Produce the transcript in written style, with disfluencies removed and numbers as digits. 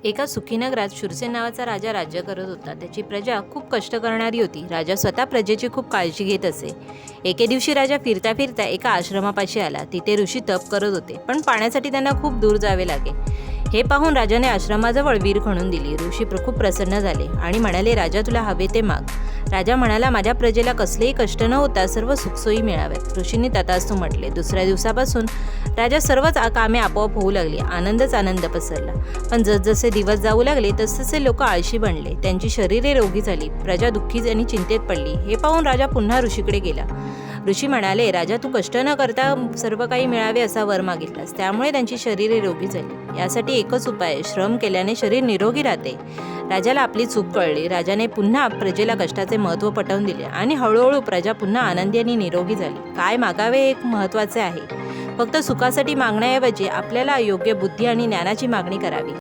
एका सुखी नगरात शूरसेन नावाचा राजा राज्य करत होता. त्याची प्रजा खूप कष्ट करणारी होती. राजा स्वतः प्रजेची खूप काळजी घेत असे. एके दिवशी राजा फिरता फिरता एका आश्रमापाशी आला. तिथे ऋषी तप करत होते, पण पाण्यासाठी त्यांना खूप दूर जावे लागे. हे पाहून राजाने आश्रमाजवळ विहीर खणून दिली. ऋषी खूप प्रसन्न झाले आणि म्हणाले, राजा तुला हवे ते माग. राजा म्हणाला, माझ्या प्रजेला कसलेही कष्ट न होता सर्व सुखसोयी मिळाव्यात. ऋषींनी तथास्तु म्हटले. दुसऱ्या दिवसापासून राजा सर्वच कामे आपोआप होऊ लागली. आनंदच आनंद पसरला. पण जसजसे दिवस जाऊ लागले तसतसे लोक आळशी बनले. त्यांची शरीरे रोगी झाली. प्रजा दुःखी आणि चिंतेत पडली. हे पाहून राजा पुन्हा ऋषीकडे गेला. ऋषी म्हणाले, राजा तू कष्ट न करता सर्व काही मिळावे असा वर मागितलास, त्यामुळे त्यांची शरीरे रोगी झाली. यासाठी एकच उपाय आहे, श्रम केल्याने शरीर निरोगी राहते. राजाला आपली चूक कळली. राजाने पुन्हा प्रजेला कष्टाचे महत्त्व पटवून दिले आणि हळूहळू प्रजा पुन्हा आनंदी आणि निरोगी झाली. काय मागावे एक महत्त्वाचे आहे. फक्त सुखासाठी मागण्याऐवजी आपल्याला योग्य बुद्धी आणि ज्ञानाची मागणी करावी.